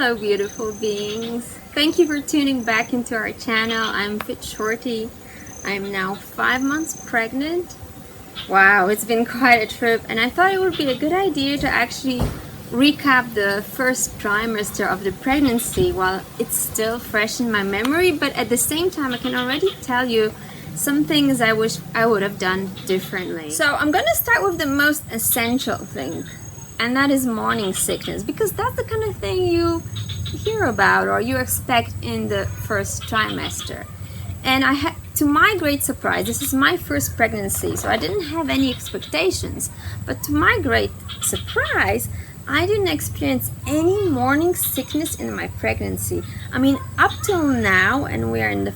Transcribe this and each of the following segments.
Hello beautiful beings. Thank you for tuning back into our channel. I'm Fitshortie. I'm now 5 months pregnant. Wow, it's been quite a trip, and I thought it would be a good idea to actually recap the first trimester of the pregnancy while it's still fresh in my memory, but at the same time I can already tell you some things I wish I would have done differently. So I'm gonna start with the most essential thing, and that is morning sickness, because that's the kind of thing you hear about or you expect in the first trimester. And I had, to my great surprise, this is my first pregnancy, so I didn't have any expectations, but to my great surprise, I didn't experience any morning sickness in my pregnancy. I mean, up till now, and we are in the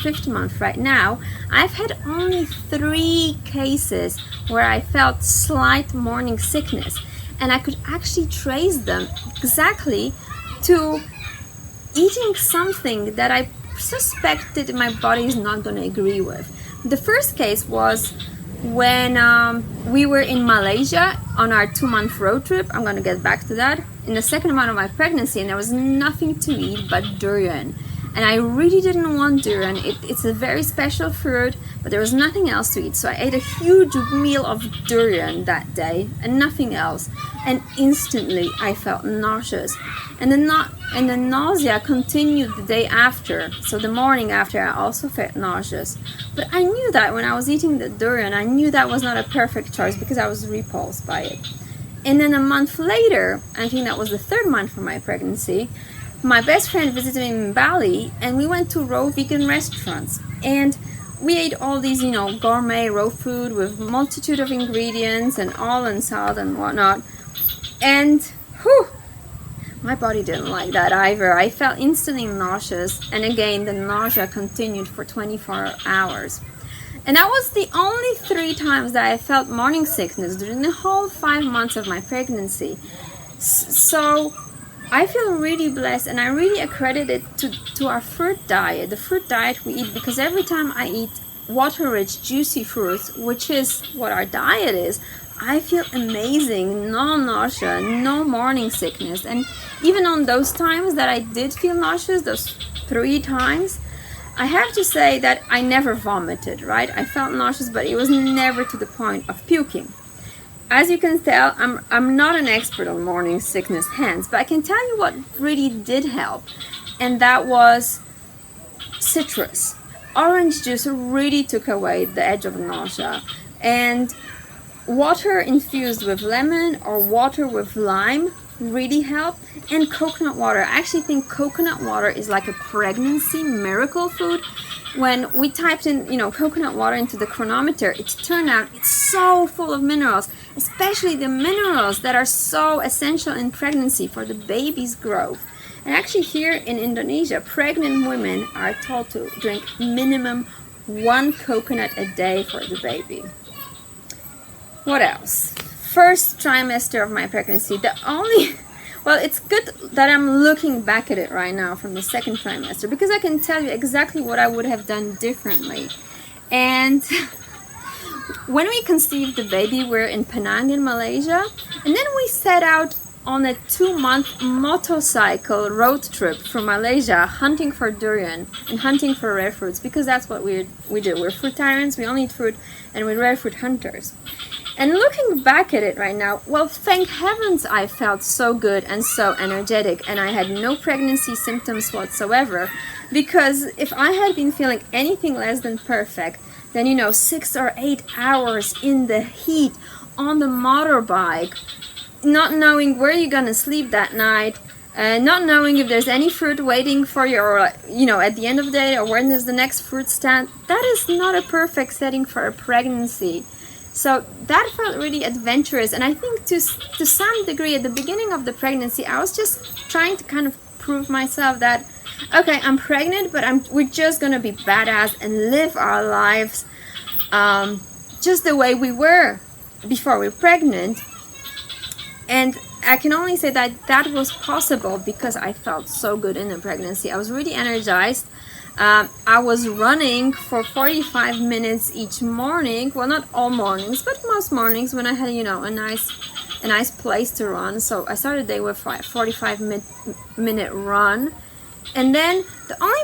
fifth month right now, I've had only 3 cases where I felt slight morning sickness, and I could actually trace them exactly to eating something that I suspected my body is not going to agree with. The first case was when we were in Malaysia on our 2-month road trip. I'm going to get back to that in the second month of my pregnancy, and there was nothing to eat but durian, and I really didn't want durian. It's a very special fruit, but there was nothing else to eat, so I ate a huge meal of durian that day and nothing else, and instantly I felt nauseous, and the nausea continued the day after. So the morning after I also felt nauseous, but I knew that when I was eating the durian, I knew that was not a perfect choice because I was repulsed by it. And then a month later, I think that was the 3rd month for my pregnancy, my best friend visited me in Bali, and we went to raw vegan restaurants, and we ate all these, gourmet raw food with multitude of ingredients and all and salt and whatnot, and whew, my body didn't like that either. I felt instantly nauseous, and again the nausea continued for 24 hours. And that was the only 3 times that I felt morning sickness during the whole 5 months of my pregnancy. So I feel really blessed, and I really accredit it to our fruit diet, the fruit diet we eat, because every time I eat water-rich, juicy fruits, which is what our diet is, I feel amazing, no nausea, no morning sickness. And even on those times that I did feel nauseous, those 3 times, I have to say that I never vomited, right? I felt nauseous, but it was never to the point of puking. As you can tell, I'm not an expert on morning sickness, hence, but I can tell you what really did help, and that was citrus. Orange juice really took away the edge of nausea, and water infused with lemon or water with lime really helped, and coconut water. I actually think coconut water is like a pregnancy miracle food. When we typed in, coconut water into the chronometer, it turned out it's so full of minerals, especially the minerals that are so essential in pregnancy for the baby's growth. And actually here in Indonesia, pregnant women are told to drink minimum 1 coconut a day for the baby. What else? First trimester of my pregnancy, well, it's good that I'm looking back at it right now from the 2nd trimester, because I can tell you exactly what I would have done differently. And when we conceived the baby, we're in Penang in Malaysia, and then we set out on a 2-month motorcycle road trip from Malaysia, hunting for durian and hunting for rare fruits, because that's what we do. We're fruitarians, we only eat fruit, and we're rare fruit hunters. And looking back at it right now, well, thank heavens I felt so good and so energetic, and I had no pregnancy symptoms whatsoever, because if I had been feeling anything less than perfect, then 6 or 8 hours in the heat on the motorbike, not knowing where you're gonna sleep that night, not knowing if there's any fruit waiting for you, or at the end of the day, or when there's the next fruit stand, that is not a perfect setting for a pregnancy. So that felt really adventurous, and I think to some degree at the beginning of the pregnancy, I was just trying to kind of prove myself that, okay, I'm pregnant, but we're just gonna be badass and live our lives just the way we were before we were pregnant. And I can only say that that was possible because I felt so good in the pregnancy. I was really energized. I was running for 45 minutes each morning. Well, not all mornings, but most mornings when I had, a nice a nice place to run. So I started the day with a 45-minute run. And then the only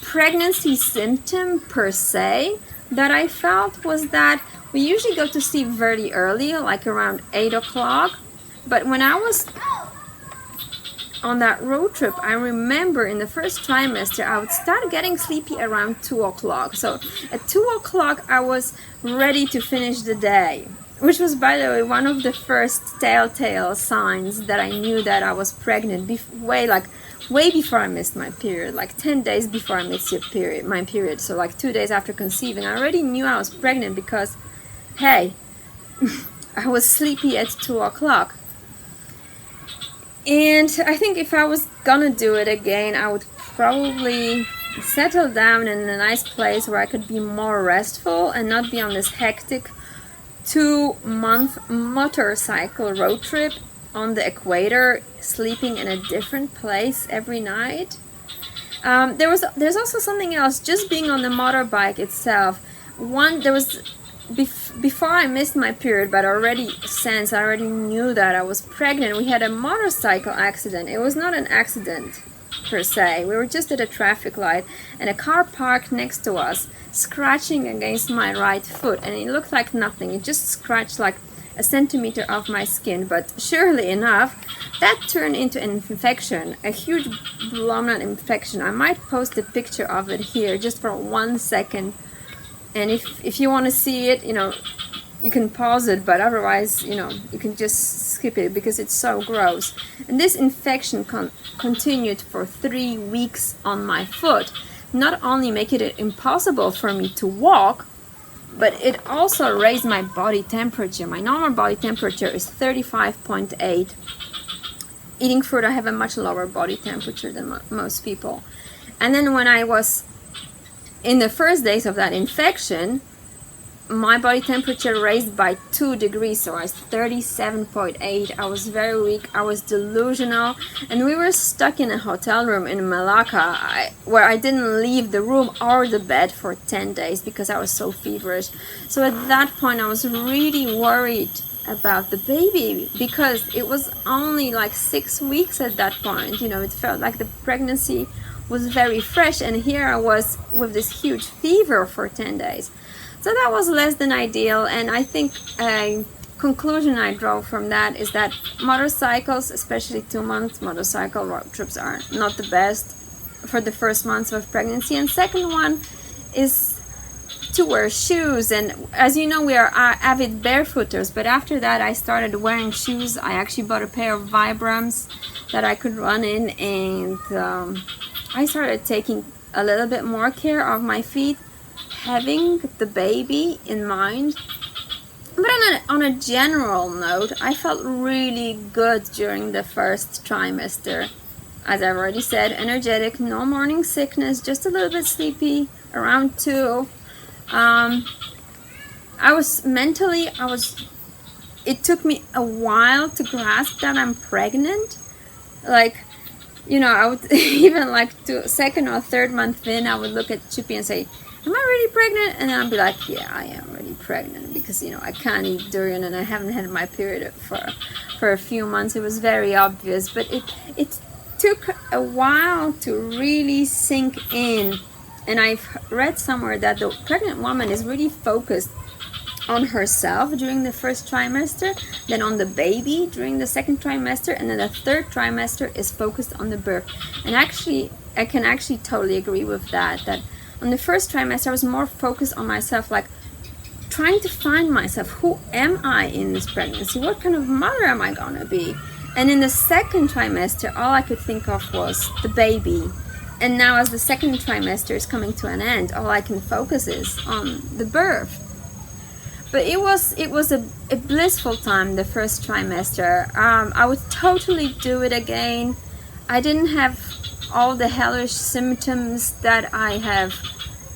pregnancy symptom per se that I felt was that we usually go to sleep very early, like around 8 o'clock. But when I was on that road trip, I remember in the first trimester, I would start getting sleepy around 2 o'clock. So at 2 o'clock, I was ready to finish the day, which was, by the way, one of the first telltale signs that I knew that I was pregnant, way before I missed my period, like 10 days before I missed my period. So like 2 days after conceiving, I already knew I was pregnant because, hey, I was sleepy at 2 o'clock. And I think if I was gonna do it again, I would probably settle down in a nice place where I could be more restful and not be on this hectic 2-month motorcycle road trip on the equator, sleeping in a different place every night. There's also something else, just being on the motorbike itself. Before I missed my period, but since I already knew that I was pregnant, we had a motorcycle accident. It was not an accident per se. We were just at a traffic light and a car parked next to us, scratching against my right foot, and it looked like nothing. It just scratched like a centimeter of my skin, but surely enough, that turned into an infection, a huge blown-out infection. I might post a picture of it here just for 1 second. And if you want to see it, you can pause it, but otherwise, you can just skip it because it's so gross. And this infection continued for 3 weeks on my foot. Not only making it impossible for me to walk, but it also raised my body temperature. My normal body temperature is 35.8. Eating fruit, I have a much lower body temperature than most people. And then when I was in the first days of that infection, my body temperature raised by 2 degrees, so I was 37.8. I was very weak, I was delusional, and we were stuck in a hotel room in Malacca where I didn't leave the room or the bed for 10 days because I was so feverish. So at that point I was really worried about the baby because it was only like 6 weeks at that point. It felt like the pregnancy was very fresh, and here I was with this huge fever for 10 days. So that was less than ideal, and I think a conclusion I draw from that is that motorcycles, especially 2-month motorcycle road trips, are not the best for the first months of pregnancy. And second one is to wear shoes, and as you know, we are avid barefooters, but after that I started wearing shoes. I actually bought a pair of Vibrams that I could run in, and I started taking a little bit more care of my feet, having the baby in mind. But on a general note, I felt really good during the first trimester. As I've already said, energetic, no morning sickness, just a little bit sleepy around 2. It took me a while to grasp that I'm pregnant. I would even second or third month in, I would look at Chippy and say, am I really pregnant? And then I'd be like, yeah, I am really pregnant because, I can't eat durian and I haven't had my period for a few months. It was very obvious, but it took a while to really sink in. And I've read somewhere that the pregnant woman is really focused on herself during the first trimester, then on the baby during the second trimester, and then the third trimester is focused on the birth. And actually, I can actually totally agree with that on the first trimester I was more focused on myself, like trying to find myself. Who am I in this pregnancy? What kind of mother am I gonna be? And in the second trimester, all I could think of was the baby. And now as the second trimester is coming to an end, all I can focus is on the birth. But it was a blissful time, the first trimester. I would totally do it again. I didn't have all the hellish symptoms that I have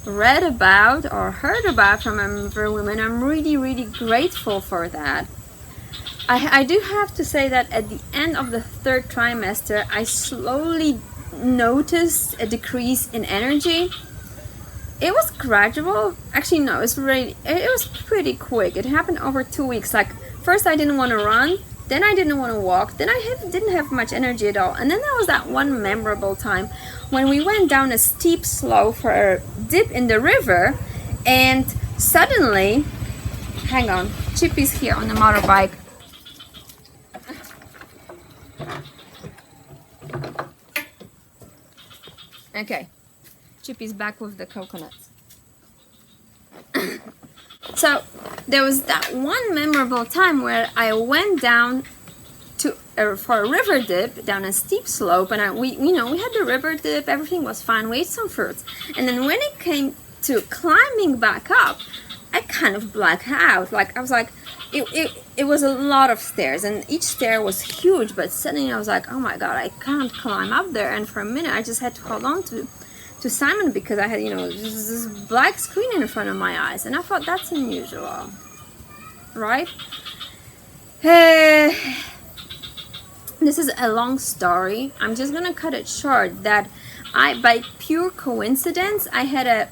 read about or heard about from other women. I'm really, really grateful for that. I do have to say that at the end of the third trimester, I slowly noticed a decrease in energy. It was gradual. Actually, no, it was pretty quick. It happened over 2 weeks. First I didn't want to run, Then I didn't want to walk. Then I didn't have much energy at all. And then there was that one memorable time when we went down a steep slope for a dip in the river, and suddenly, hang on, Chippy's here on the motorbike. Okay, Chippy's back with the coconuts. So there was that one memorable time where I went down to for a river dip down a steep slope, and we had the river dip, everything was fine, we ate some fruits, and then when it came to climbing back up, I kind of blacked out. Like I was like, it was a lot of stairs, and each stair was huge, but suddenly I was like, oh my god, I can't climb up there. And for a minute I just had to hold on to Simon because I had this black screen in front of my eyes, and I thought that's unusual, right? This is a long story. I'm just gonna cut it short. That by pure coincidence, I had a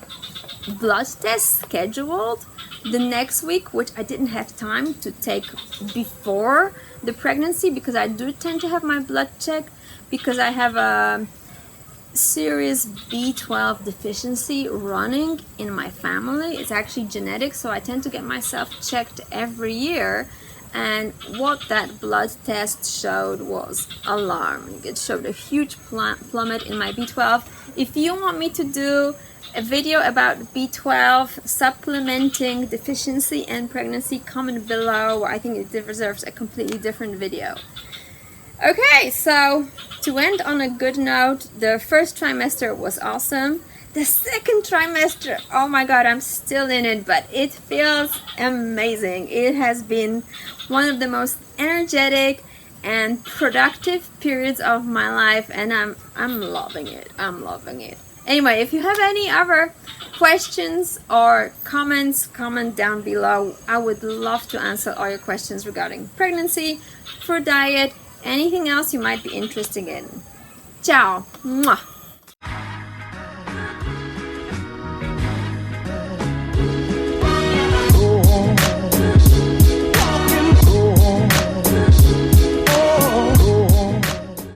blood test scheduled the next week, which I didn't have time to take before the pregnancy, because I do tend to have my blood checked because I have a serious B12 deficiency running in my family. It's actually genetic, so I tend to get myself checked every year. And what that blood test showed was alarming. It showed a huge plummet in my B12. If you want me to do a video about B12 supplementing deficiency and pregnancy, comment below. I think it deserves a completely different video. Okay, so to end on a good note, the first trimester was awesome. The second trimester, oh my god, I'm still in it, but it feels amazing. It has been one of the most energetic and productive periods of my life, and I'm loving it. I'm loving it. Anyway, if you have any other questions or comments, comment down below. I would love to answer all your questions regarding pregnancy, fruit diet, anything else you might be interested in. Ciao! Mwah.